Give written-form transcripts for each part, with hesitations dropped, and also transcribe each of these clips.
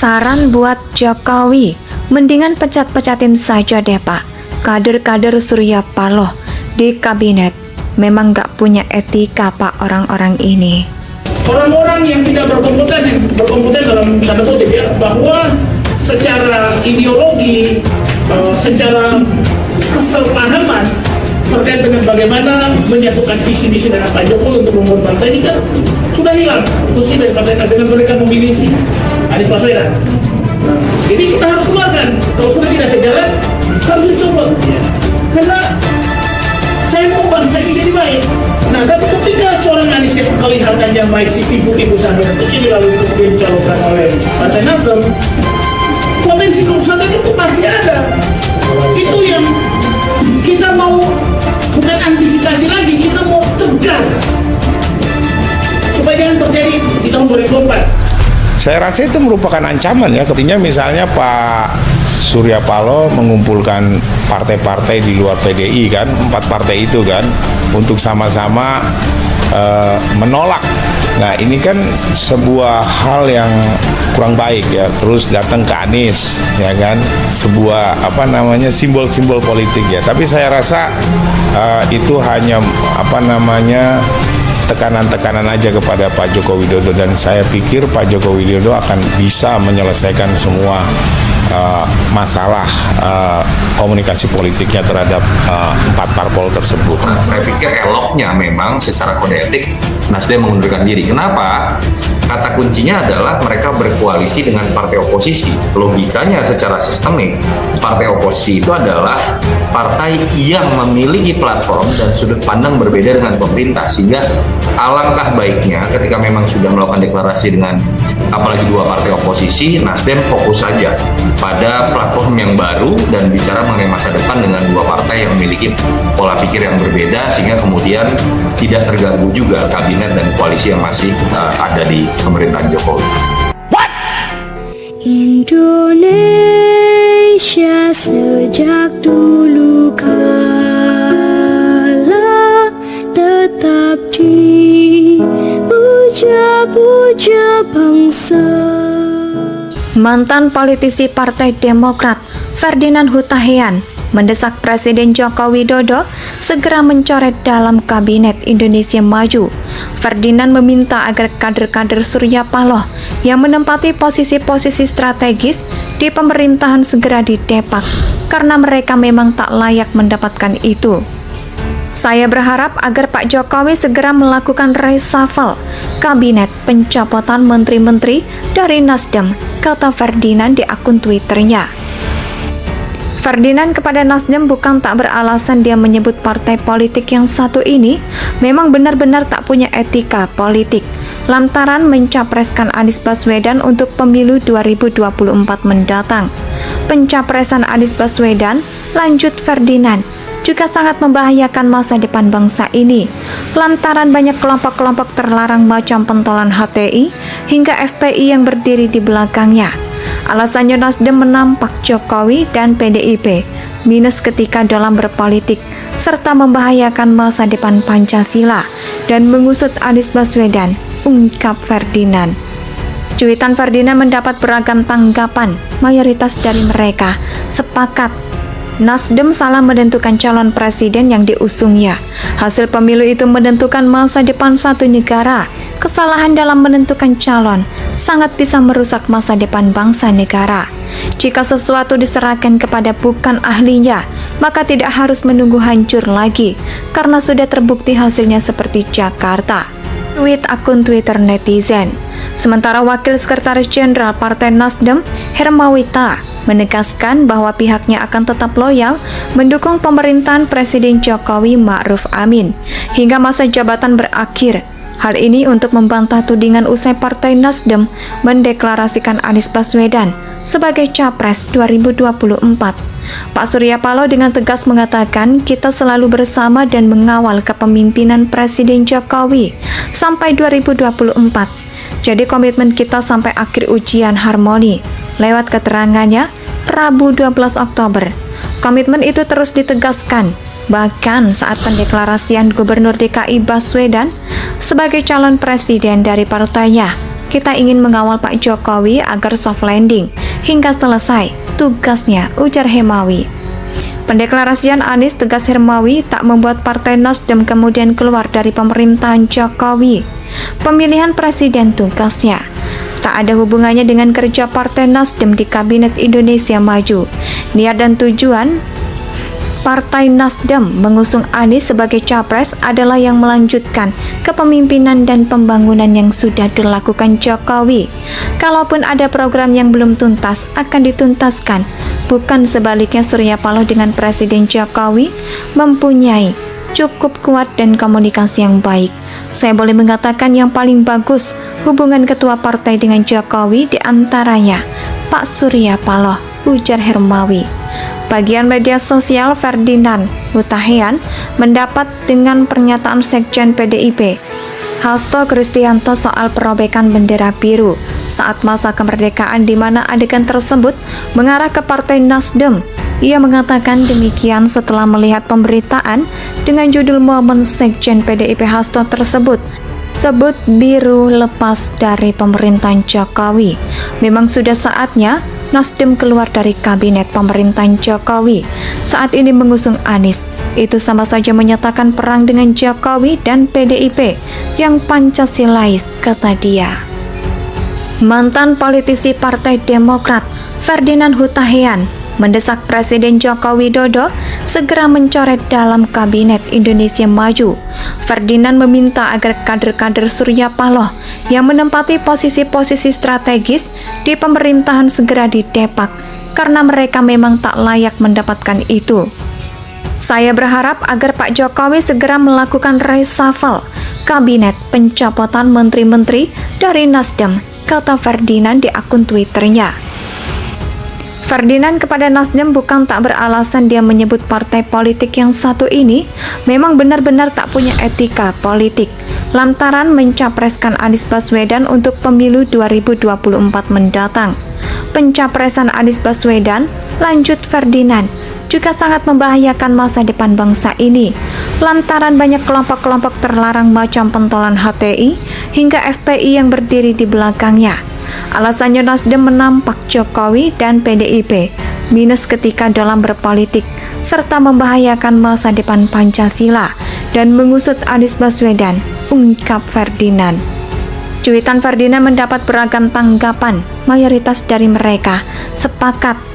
Saran buat Jokowi, mendingan pecat-pecatin saja deh Pak. Kader-kader Surya Paloh di kabinet memang nggak punya etika Pak orang-orang ini. Orang-orang yang tidak berkompeten dalam tanda kutip ya, bahwa secara ideologi, secara kesepahaman terkait dengan bagaimana menyatukan visi-misi dengan Pak Jokowi untuk membangun bangsa ini kan sudah hilang kursi dari partai dengan mereka memilih Anies Baswedan. Nah, jadi kita harus keluarkan. Kalau sudah tidak sejalan, harus dicopot. Karena saya mau bangsa ini jadi baik. Nah, tapi ketika seorang Anies yang kelihatannya baik si tipu-tipu sampai untuk ini lalu kemudian dicalonkan oleh Partai Nasdem, potensi kerusakan itu pasti ada. Itu yang kita mau, bukan antisipasi lagi, kita mau cegah supaya jangan terjadi di tahun 2024. Saya rasa itu merupakan ancaman ya, ketika misalnya Pak Surya Paloh mengumpulkan partai-partai di luar PDI kan, 4 partai itu kan, untuk sama-sama menolak. Nah ini kan sebuah hal yang kurang baik ya, terus datang ke Anies ya kan, sebuah simbol-simbol politik ya. Tapi saya rasa itu hanya tekanan-tekanan aja kepada Pak Joko Widodo, dan saya pikir Pak Joko Widodo akan bisa menyelesaikan semua masalah komunikasi politiknya terhadap 4 parpol tersebut. Saya pikir eloknya memang secara kode etik Nasdem mengundurkan diri. Kenapa? Kata kuncinya adalah mereka berkoalisi dengan partai oposisi. Logikanya secara sistemik, partai oposisi itu adalah partai yang memiliki platform dan sudut pandang berbeda dengan pemerintah, sehingga alangkah baiknya ketika memang sudah melakukan deklarasi dengan apalagi 2 partai oposisi, Nasdem fokus saja pada platform yang baru dan bicara mengenai masa depan dengan 2 partai yang memiliki pola pikir yang berbeda, sehingga kemudian tidak terganggu juga kabinet dan koalisi yang masih ada di pemerintahan Jokowi. Indonesia sejak dulu kala tetap dipuja-puja bangsa. Mantan politisi Partai Demokrat Ferdinand Hutahian mendesak Presiden Joko Widodo segera mencoret dalam Kabinet Indonesia Maju. Ferdinand meminta agar kader-kader Surya Paloh yang menempati posisi-posisi strategis di pemerintahan segera didepak karena mereka memang tak layak mendapatkan itu. Saya berharap agar Pak Jokowi segera melakukan reshuffle kabinet, pencopotan menteri-menteri dari Nasdem, kata Ferdinand di akun Twitternya. Ferdinand kepada Nasdem bukan tak beralasan dia menyebut partai politik yang satu ini memang benar-benar tak punya etika politik lantaran mencapreskan Anies Baswedan untuk pemilu 2024 mendatang. Pencapresan Anies Baswedan, lanjut Ferdinand, juga sangat membahayakan masa depan bangsa ini lantaran banyak kelompok-kelompok terlarang macam pentolan HTI hingga FPI yang berdiri di belakangnya. Alasannya Nasdem menampak Jokowi dan PDIP minus ketika dalam berpolitik serta membahayakan masa depan Pancasila dan mengusut Anies Baswedan, ungkap Ferdinand. Cuitan Ferdinand mendapat beragam tanggapan, mayoritas dari mereka sepakat Nasdem salah menentukan calon presiden yang diusungnya. Hasil pemilu itu menentukan masa depan satu negara. Kesalahan dalam menentukan calon sangat bisa merusak masa depan bangsa negara. Jika sesuatu diserahkan kepada bukan ahlinya, maka tidak harus menunggu hancur lagi, karena sudah terbukti hasilnya seperti Jakarta. Tweet akun Twitter netizen. Sementara Wakil Sekretaris Jenderal Partai Nasdem, Hermawita, menegaskan bahwa pihaknya akan tetap loyal mendukung pemerintahan Presiden Jokowi Ma'ruf Amin hingga masa jabatan berakhir. Hal ini untuk membantah tudingan usai Partai Nasdem mendeklarasikan Anies Baswedan sebagai Capres 2024. Pak Surya Paloh dengan tegas mengatakan, kita selalu bersama dan mengawal kepemimpinan Presiden Jokowi sampai 2024. Jadi komitmen kita sampai akhir ujian harmoni. Lewat keterangannya, Rabu 12 Oktober. Komitmen itu terus ditegaskan. Bahkan saat pendeklarasian Gubernur DKI Baswedan sebagai calon presiden dari partainya, Kita ingin mengawal Pak Jokowi agar soft landing hingga selesai tugasnya, ujar Hermawi. Pendeklarasian Anies tegas Hermawi tak membuat Partai Nasdem kemudian keluar dari pemerintahan Jokowi. Pemilihan presiden tugasnya tak ada hubungannya dengan kerja Partai Nasdem di Kabinet Indonesia Maju. Niat dan tujuan Partai Nasdem mengusung Anies sebagai capres adalah yang melanjutkan kepemimpinan dan pembangunan yang sudah dilakukan Jokowi. Kalaupun ada program yang belum tuntas, akan dituntaskan. Bukan sebaliknya, Surya Paloh dengan Presiden Jokowi mempunyai cukup kuat dan komunikasi yang baik. Saya boleh mengatakan yang paling bagus hubungan ketua partai dengan Jokowi diantaranya Pak Surya Paloh, ujar Hermawi. Bagian media sosial Ferdinand Hutahian mendapat dengan pernyataan Sekjen PDIP Hasto Kristianto soal perobekan bendera biru saat masa kemerdekaan, di mana adegan tersebut mengarah ke Partai Nasdem. Ia mengatakan demikian setelah melihat pemberitaan dengan judul momen Sekjen PDIP Hasto tersebut sebut biru lepas dari pemerintahan Jokowi. Memang sudah saatnya Nasdem keluar dari kabinet pemerintahan Jokowi. Saat ini mengusung Anies, itu sama saja menyatakan perang dengan Jokowi dan PDIP yang Pancasilais, kata dia. Mantan politisi Partai Demokrat Ferdinand Hutahian mendesak Presiden Joko Widodo segera mencoret dalam Kabinet Indonesia Maju. Ferdinand meminta agar kader-kader Surya Paloh yang menempati posisi-posisi strategis di pemerintahan segera didepak karena mereka memang tak layak mendapatkan itu. Saya berharap agar Pak Jokowi segera melakukan reshuffle kabinet, pencopotan menteri-menteri dari Nasdem, kata Ferdinand di akun Twitternya. Ferdinand kepada Nasdem bukan tak beralasan. Dia menyebut partai politik yang satu ini memang benar-benar tak punya etika politik lantaran mencapreskan Anies Baswedan untuk pemilu 2024 mendatang. Pencapresan Anies Baswedan, lanjut Ferdinand, juga sangat membahayakan masa depan bangsa ini lantaran banyak kelompok-kelompok terlarang macam pentolan HTI hingga FPI yang berdiri di belakangnya. Alasannya Nasdem menampak Jokowi dan PDIP minus ketika dalam berpolitik serta membahayakan masa depan Pancasila dan mengusut Anies Baswedan, ungkap Ferdinand. Cuitan Ferdinand mendapat beragam tanggapan. Mayoritas dari mereka sepakat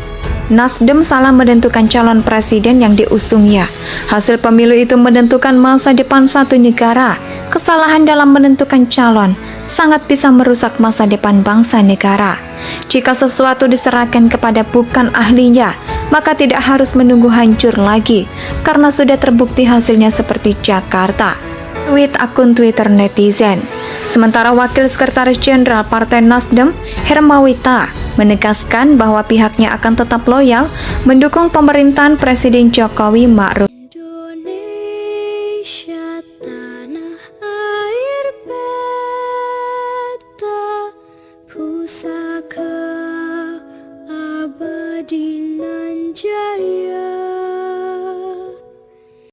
Nasdem salah menentukan calon presiden yang diusungnya. Hasil pemilu itu menentukan masa depan satu negara. Kesalahan dalam menentukan calon sangat bisa merusak masa depan bangsa negara. Jika sesuatu diserahkan kepada bukan ahlinya, maka tidak harus menunggu hancur lagi, karena sudah terbukti hasilnya seperti Jakarta. Tweet akun Twitter netizen. Sementara Wakil Sekretaris Jenderal Partai Nasdem, Hermawita, menegaskan bahwa pihaknya akan tetap loyal mendukung pemerintahan Presiden Jokowi Ma'ruf.